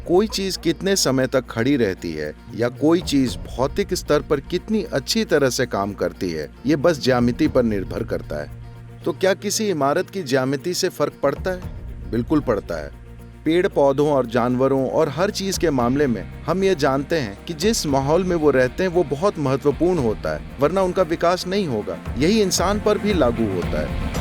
कोई चीज कितने समय तक खड़ी रहती है या कोई चीज भौतिक स्तर पर कितनी अच्छी तरह से काम करती है, ये बस ज्यामिति पर निर्भर करता है। तो क्या किसी इमारत की ज्यामिति से फर्क पड़ता है? बिल्कुल पड़ता है। पेड़ पौधों और जानवरों और हर चीज के मामले में हम ये जानते हैं कि जिस माहौल में वो रहते हैं वो बहुत महत्वपूर्ण होता है, वरना उनका विकास नहीं होगा। यही इंसान पर भी लागू होता है।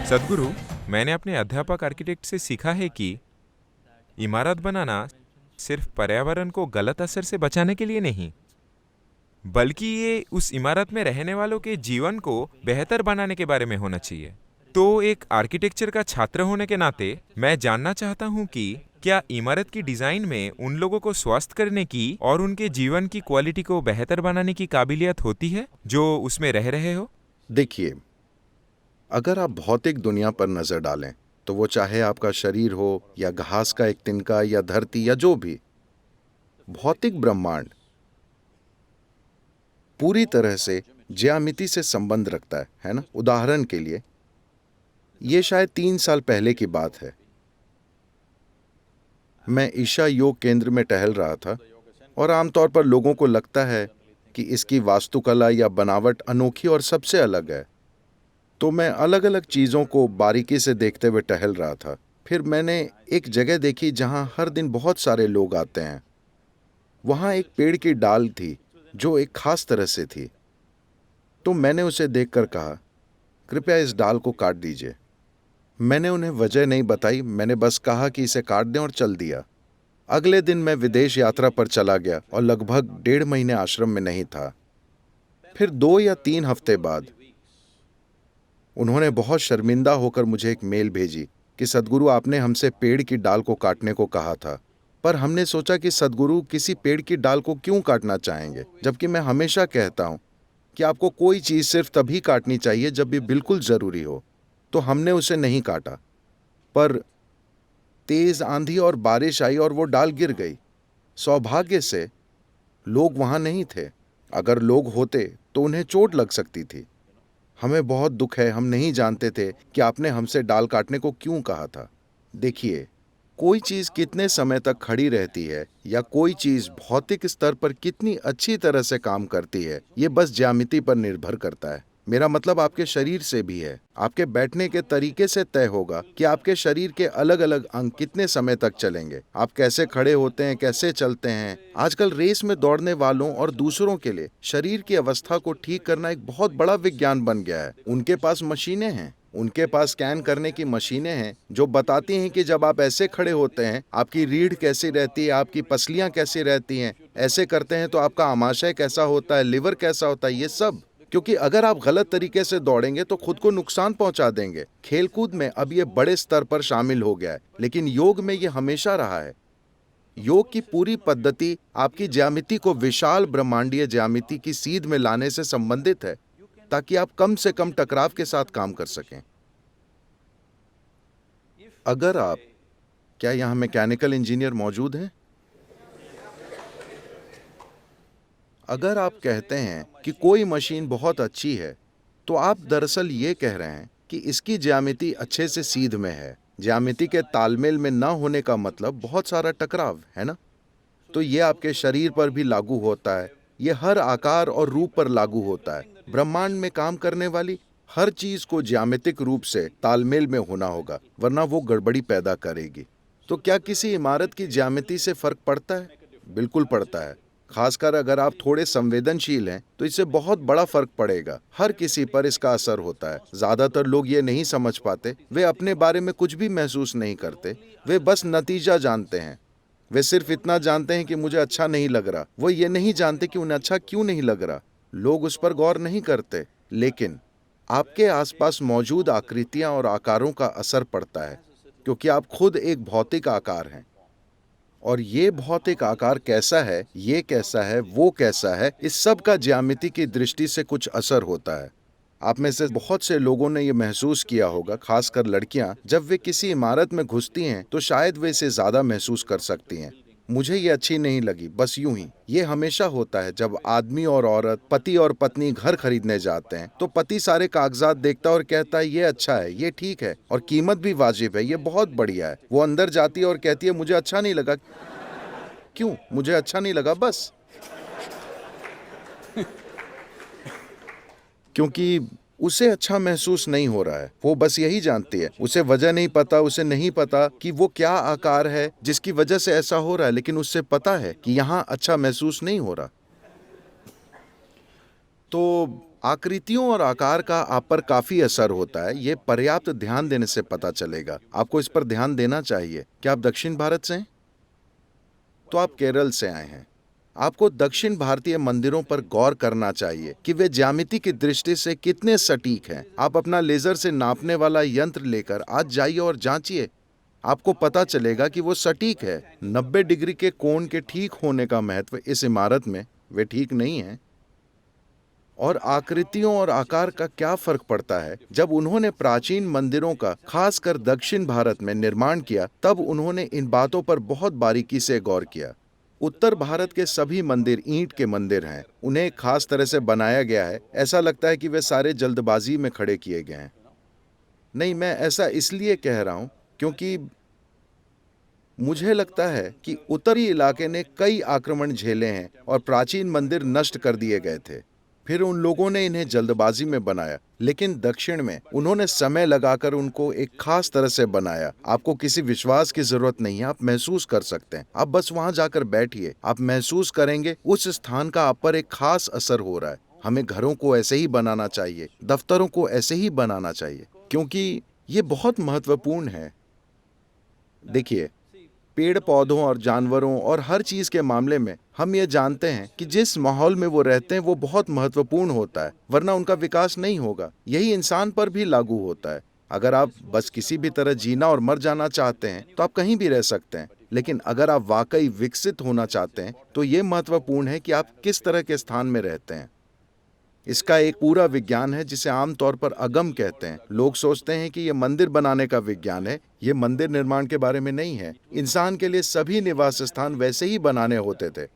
सदगुरु, मैंने अपने अध्यापक आर्किटेक्ट से सीखा है कि इमारत बनाना सिर्फ पर्यावरण को गलत असर से बचाने के लिए नहीं, बल्कि ये उस इमारत में रहने वालों के जीवन को बेहतर बनाने के बारे में होना चाहिए। तो एक आर्किटेक्चर का छात्र होने के नाते मैं जानना चाहता हूँ कि क्या इमारत की डिजाइन में उन लोगों को स्वस्थ करने की और उनके जीवन की क्वालिटी को बेहतर बनाने की काबिलियत होती है जो उसमें रह रहे हो? देखिए, अगर आप भौतिक दुनिया पर नजर डालें तो वो चाहे आपका शरीर हो या घास का एक तिनका या धरती या जो भी, भौतिक ब्रह्मांड पूरी तरह से ज्यामिति से संबंध रखता है ना। उदाहरण के लिए, ये शायद 3 साल पहले की बात है। मैं ईशा योग केंद्र में टहल रहा था और आमतौर पर लोगों को लगता है कि इसकी वास्तुकला या बनावट अनोखी और सबसे अलग है। तो मैं अलग अलग चीजों को बारीकी से देखते हुए टहल रहा था। फिर मैंने एक जगह देखी जहां हर दिन बहुत सारे लोग आते हैं। वहां एक पेड़ की डाल थी जो एक खास तरह से थी। तो मैंने उसे देखकर कहा, कृपया इस डाल को काट दीजिए। मैंने उन्हें वजह नहीं बताई, मैंने बस कहा कि इसे काट दें और चल दिया। अगले दिन मैं विदेश यात्रा पर चला गया और लगभग 1.5 महीने आश्रम में नहीं था। फिर 2 या 3 हफ्ते बाद उन्होंने बहुत शर्मिंदा होकर मुझे एक मेल भेजी कि सदगुरु, आपने हमसे पेड़ की डाल को काटने को कहा था, पर हमने सोचा कि सदगुरु किसी पेड़ की डाल को क्यों काटना चाहेंगे, जबकि मैं हमेशा कहता हूं कि आपको कोई चीज सिर्फ तभी काटनी चाहिए जब भी बिल्कुल जरूरी हो। तो हमने उसे नहीं काटा, पर तेज आंधी और बारिश आई और वो डाल गिर गई। सौभाग्य से लोग वहां नहीं थे। अगर लोग होते तो उन्हें चोट लग सकती थी। हमें बहुत दुख है, हम नहीं जानते थे कि आपने हमसे डाल काटने को क्यों कहा था। देखिए, कोई चीज कितने समय तक खड़ी रहती है या कोई चीज भौतिक स्तर पर कितनी अच्छी तरह से काम करती है, ये बस ज्यामिति पर निर्भर करता है। मेरा मतलब आपके शरीर से भी है। आपके बैठने के तरीके से तय होगा कि आपके शरीर के अलग अलग अंग कितने समय तक चलेंगे, आप कैसे खड़े होते हैं, कैसे चलते हैं। आजकल रेस में दौड़ने वालों और दूसरों के लिए शरीर की अवस्था को ठीक करना एक बहुत बड़ा विज्ञान बन गया है। उनके पास मशीनें हैं, उनके पास स्कैन करने की मशीनें हैं जो बताती हैं कि जब आप ऐसे खड़े होते हैं आपकी रीढ़ कैसी रहती है, आपकी पसलियां कैसी रहती हैं, ऐसे करते हैं तो आपका आमाशय कैसा होता है, लिवर कैसा होता है, ये सब। क्योंकि अगर आप गलत तरीके से दौड़ेंगे तो खुद को नुकसान पहुंचा देंगे। खेलकूद में अब ये बड़े स्तर पर शामिल हो गया है, लेकिन योग में ये हमेशा रहा है। योग की पूरी पद्धति आपकी ज्यामिति को विशाल ब्रह्मांडीय ज्यामिति की सीध में लाने से संबंधित है, ताकि आप कम से कम टकराव के साथ काम कर सकें। अगर आप क्या यहाँ मैकेनिकल इंजीनियर मौजूद हैं? अगर आप कहते हैं कि कोई मशीन बहुत अच्छी है, तो आप दरअसल ये कह रहे हैं कि इसकी ज्यामिति अच्छे से सीध में है। ज्यामिति के तालमेल में ना होने का मतलब बहुत सारा टकराव है ना। तो ये आपके शरीर पर भी लागू होता है, ये हर आकार और रूप पर लागू होता है। ब्रह्मांड में काम करने वाली हर चीज को ज्यामितिक रूप से तालमेल में होना होगा, वरना वो गड़बड़ी पैदा करेगी। तो क्या किसी इमारत की ज्यामिति से फर्क पड़ता है? बिल्कुल पड़ता है। खासकर अगर आप थोड़े संवेदनशील हैं तो इससे बहुत बड़ा फर्क पड़ेगा। हर किसी पर इसका असर होता है। ज्यादातर लोग ये नहीं समझ पाते, वे अपने बारे में कुछ भी महसूस नहीं करते, वे बस नतीजा जानते हैं। वे सिर्फ इतना जानते हैं कि मुझे अच्छा नहीं लग रहा, वो ये नहीं जानते कि उन्हें अच्छा क्यों नहीं लग रहा। लोग उस पर गौर नहीं करते, लेकिन आपके आसपास मौजूद आकृतियां और आकारों का असर पड़ता है, क्योंकि आप खुद एक भौतिक आकार हैं। और ये भौतिक आकार कैसा है, ये कैसा है, वो कैसा है, इस सब का ज्यामिति की दृष्टि से कुछ असर होता है। आप में से बहुत से लोगों ने ये महसूस किया होगा, खासकर लड़कियां, जब वे किसी इमारत में घुसती हैं तो शायद वे इसे ज्यादा महसूस कर सकती हैं। मुझे ये अच्छी नहीं लगी, बस यूं ही। ये हमेशा होता है जब आदमी और औरत, पति और पत्नी घर खरीदने जाते हैं तो पति सारे कागजात देखता है और कहता है ये अच्छा है, ये ठीक है और कीमत भी वाजिब है, ये बहुत बढ़िया है। वो अंदर जाती है और कहती है मुझे अच्छा नहीं लगा। क्यों मुझे अच्छा नहीं लगा? बस क्योंकि उसे अच्छा महसूस नहीं हो रहा है। वो बस यही जानती है, उसे वजह नहीं पता, उसे नहीं पता कि वो क्या आकार है जिसकी वजह से ऐसा हो रहा है, लेकिन उससे पता है कि यहाँ अच्छा महसूस नहीं हो रहा। तो आकृतियों और आकार का आप पर काफी असर होता है। ये पर्याप्त ध्यान देने से पता चलेगा। आपको इस पर ध्यान देना चाहिए। क्या आप दक्षिण भारत से हैं? तो आप केरल से आए हैं। आपको दक्षिण भारतीय मंदिरों पर गौर करना चाहिए कि वे ज्यामिति की दृष्टि से कितने सटीक हैं। आप अपना लेजर से नापने वाला यंत्र लेकर आज जाइए और जांचिए। आपको पता चलेगा कि वो सटीक है। 90 डिग्री के कोण के ठीक होने का महत्व इस इमारत में वे ठीक नहीं है। और आकृतियों और आकार का क्या फर्क पड़ता है? जब उन्होंने प्राचीन मंदिरों का खासकर दक्षिण भारत में निर्माण किया तब उन्होंने इन बातों पर बहुत बारीकी से गौर किया। उत्तर भारत के सभी मंदिर ईंट के मंदिर हैं। उन्हें खास तरह से बनाया गया है। ऐसा लगता है कि वे सारे जल्दबाजी में खड़े किए गए हैं। नहीं, मैं ऐसा इसलिए कह रहा हूं क्योंकि मुझे लगता है कि उत्तरी इलाके ने कई आक्रमण झेले हैं और प्राचीन मंदिर नष्ट कर दिए गए थे। फिर उन लोगों ने इन्हें जल्दबाजी में बनाया, लेकिन दक्षिण में उन्होंने समय लगाकर उनको एक खास तरह से बनाया। आपको किसी विश्वास की जरूरत नहीं है, आप महसूस कर सकते हैं। आप बस वहां जाकर बैठिए, आप महसूस करेंगे उस स्थान का आप पर एक खास असर हो रहा है। हमें घरों को ऐसे ही बनाना चाहिए, दफ्तरों को ऐसे ही बनाना चाहिए, क्योंकि ये बहुत महत्वपूर्ण है। देखिए, पेड़ पौधों और जानवरों और हर चीज के मामले में हम ये जानते हैं कि जिस माहौल में वो रहते हैं वो बहुत महत्वपूर्ण होता है, वरना उनका विकास नहीं होगा। यही इंसान पर भी लागू होता है। अगर आप बस किसी भी तरह जीना और मर जाना चाहते हैं तो आप कहीं भी रह सकते हैं, लेकिन अगर आप वाकई विकसित होना चाहते हैं तो ये महत्वपूर्ण है कि आप किस तरह के स्थान में रहते हैं। इसका एक पूरा विज्ञान है जिसे आमतौर पर अगम कहते हैं। लोग सोचते हैं कि यह मंदिर बनाने का विज्ञान है। ये मंदिर निर्माण के बारे में नहीं है। इंसान के लिए सभी निवास स्थान वैसे ही बनाने होते थे।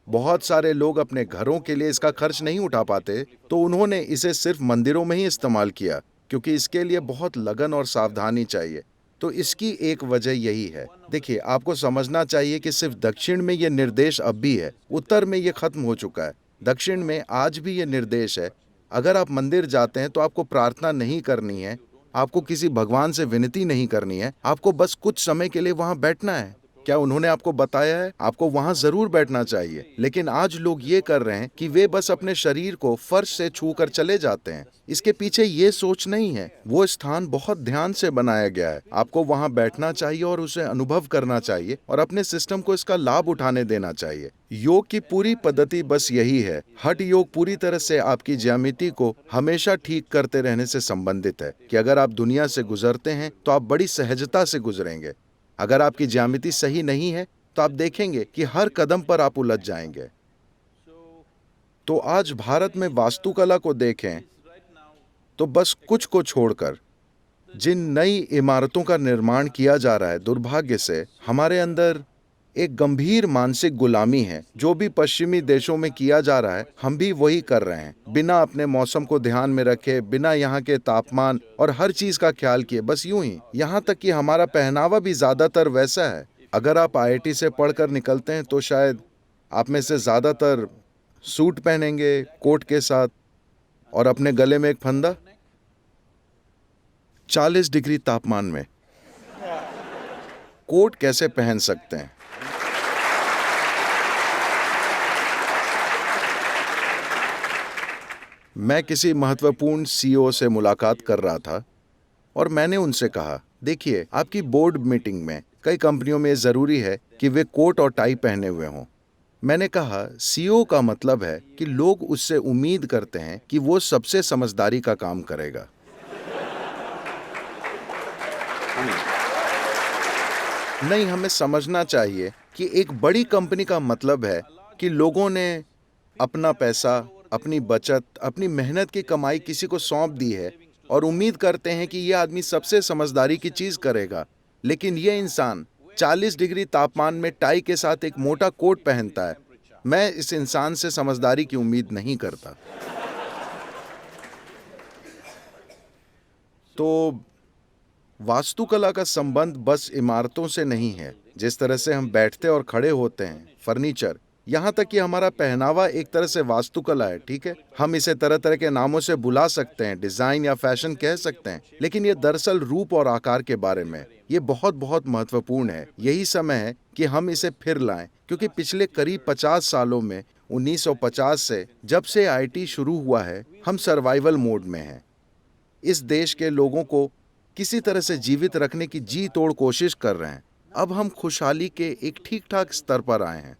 बहुत सारे लोग अपने घरों के लिए इसका खर्च नहीं उठा पाते, तो उन्होंने इसे सिर्फ मंदिरों में ही इस्तेमाल किया, क्योंकि इसके लिए बहुत लगन और सावधानी चाहिए। तो इसकी एक वजह यही है। देखिए, आपको समझना चाहिए कि सिर्फ दक्षिण में यह निर्देश अब भी है, उत्तर में यह खत्म हो चुका है। दक्षिण में आज भी ये निर्देश है। अगर आप मंदिर जाते हैं तो आपको प्रार्थना नहीं करनी है, आपको किसी भगवान से विनती नहीं करनी है, आपको बस कुछ समय के लिए वहां बैठना है। क्या उन्होंने आपको बताया है? आपको वहां जरूर बैठना चाहिए, लेकिन आज लोग ये कर रहे हैं कि वे बस अपने शरीर को फर्श से छू कर चले जाते हैं। इसके पीछे ये सोच नहीं है। वो स्थान बहुत ध्यान से बनाया गया है। आपको वहां बैठना चाहिए और उसे अनुभव करना चाहिए और अपने सिस्टम को इसका लाभ उठाने देना चाहिए। योग की पूरी पद्धति बस यही है। हठ योग पूरी तरह से आपकी ज्यामिति को हमेशा ठीक करते रहने से संबंधित है कि अगर आप दुनिया से गुजरते हैं तो आप बड़ी सहजता से गुजरेंगे। अगर आपकी ज्यामिति सही नहीं है तो आप देखेंगे कि हर कदम पर आप उलझ जाएंगे। तो आज भारत में वास्तुकला को देखें तो बस कुछ को छोड़कर जिन नई इमारतों का निर्माण किया जा रहा है, दुर्भाग्य से हमारे अंदर एक गंभीर मानसिक गुलामी है। जो भी पश्चिमी देशों में किया जा रहा है हम भी वही कर रहे हैं, बिना अपने मौसम को ध्यान में रखे, बिना यहाँ के तापमान और हर चीज का ख्याल किए, बस यूं ही। यहाँ तक कि हमारा पहनावा भी ज्यादातर वैसा है। अगर आप आईआईटी से पढ़कर निकलते हैं तो शायद आप में से ज्यादातर सूट पहनेंगे कोट के साथ और अपने गले में एक फंदा। 40 डिग्री तापमान में कोट कैसे पहन सकते हैं? मैं किसी महत्वपूर्ण सीईओ से मुलाकात कर रहा था और मैंने उनसे कहा, देखिए, आपकी बोर्ड मीटिंग में कई कंपनियों में जरूरी है कि वे कोट और टाई पहने हुए हों। मैंने कहा, सीईओ का मतलब है कि लोग उससे उम्मीद करते हैं कि वो सबसे समझदारी का काम करेगा। नहीं, हमें समझना चाहिए कि एक बड़ी कंपनी का मतलब है कि लोगों ने अपना पैसा, अपनी बचत, अपनी मेहनत की कमाई किसी को सौंप दी है और उम्मीद करते हैं कि यह आदमी सबसे समझदारी की चीज करेगा। लेकिन यह इंसान 40 डिग्री तापमान में टाई के साथ एक मोटा कोट पहनता है। मैं इस इंसान से समझदारी की उम्मीद नहीं करता। तो वास्तुकला का संबंध बस इमारतों से नहीं है। जिस तरह से हम बैठते और खड़े होते हैं, फर्नीचर, यहाँ तक कि हमारा पहनावा एक तरह से वास्तुकला है, ठीक है? हम इसे तरह तरह के नामों से बुला सकते हैं, डिजाइन या फैशन कह सकते हैं, लेकिन ये दरअसल रूप और आकार के बारे में। ये बहुत बहुत महत्वपूर्ण है। यही समय है कि हम इसे फिर लाएं, क्योंकि पिछले करीब 50 सालों में 1950 से जब से आईटी शुरू हुआ है, हम सर्वाइवल मोड में हैं। इस देश के लोगों को किसी तरह से जीवित रखने की जी तोड़ कोशिश कर रहे हैं। अब हम खुशहाली के एक ठीक ठाक स्तर पर आए हैं।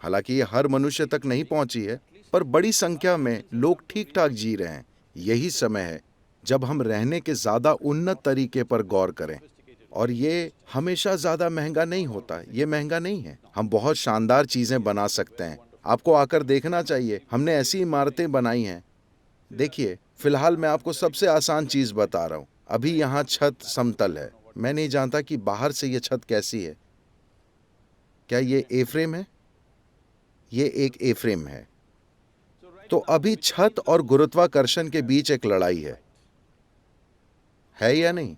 हालांकि ये हर मनुष्य तक नहीं पहुंची है, पर बड़ी संख्या में लोग ठीक ठाक जी रहे हैं। यही समय है जब हम रहने के ज्यादा उन्नत तरीके पर गौर करें। और ये हमेशा ज्यादा महंगा नहीं होता, ये महंगा नहीं है। हम बहुत शानदार चीजें बना सकते हैं। आपको आकर देखना चाहिए, हमने ऐसी इमारतें बनाई हैं। देखिए, फिलहाल मैं आपको सबसे आसान चीज बता रहा हूं। अभी यहाँ छत समतल है। मैं नहीं जानता कि बाहर से ये छत कैसी है। क्या ये ए फ्रेम है? ये एक ए फ्रेम है। तो अभी छत और गुरुत्वाकर्षण के बीच एक लड़ाई है या नहीं?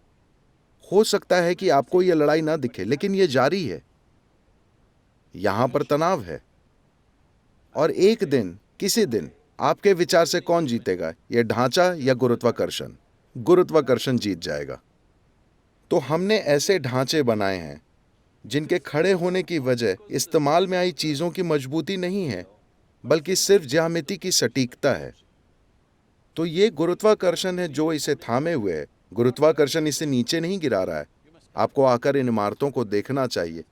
हो सकता है कि आपको ये लड़ाई ना दिखे, लेकिन ये जारी है। यहां पर तनाव है। और एक दिन, किसी दिन, आपके विचार से कौन जीतेगा, ये ढांचा या गुरुत्वाकर्षण? गुरुत्वाकर्षण जीत जाएगा। तो हमने ऐसे ढांचे बनाए हैं जिनके खड़े होने की वजह इस्तेमाल में आई चीजों की मजबूती नहीं है, बल्कि सिर्फ ज्यामिति की सटीकता है। तो ये गुरुत्वाकर्षण है जो इसे थामे हुए है। गुरुत्वाकर्षण इसे नीचे नहीं गिरा रहा है। आपको आकर इन इमारतों को देखना चाहिए।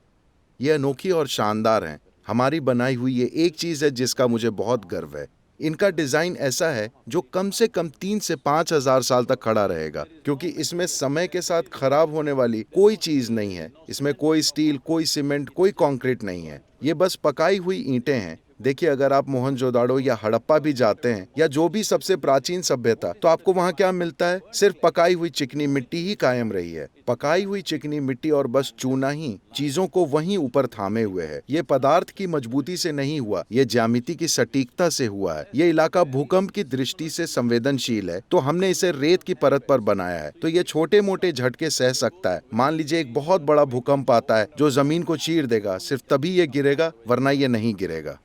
ये अनोखी और शानदार हैं। हमारी बनाई हुई ये एक चीज है जिसका मुझे बहुत गर्व है। इनका डिजाइन ऐसा है जो कम से कम 3 से 5 हजार साल तक खड़ा रहेगा, क्योंकि इसमें समय के साथ खराब होने वाली कोई चीज नहीं है। इसमें कोई स्टील, कोई सीमेंट, कोई कंक्रीट नहीं है। ये बस पकाई हुई ईंटें हैं। देखिए, अगर आप मोहनजोदाड़ो या हड़प्पा भी जाते हैं, या जो भी सबसे प्राचीन सभ्यता, तो आपको वहां क्या मिलता है? सिर्फ पकाई हुई चिकनी मिट्टी ही कायम रही है। पकाई हुई चिकनी मिट्टी और बस चूना ही चीजों को वहीं ऊपर थामे हुए है। ये पदार्थ की मजबूती से नहीं हुआ, ये ज्यामिति की सटीकता से हुआ है। ये इलाका भूकंप की दृष्टि से संवेदनशील है, तो हमने इसे रेत की परत पर बनाया है, तो ये छोटे मोटे झटके सह सकता है। मान लीजिए एक बहुत बड़ा भूकंप आता है जो जमीन को चीर देगा, सिर्फ तभी ये गिरेगा, वरना ये नहीं गिरेगा।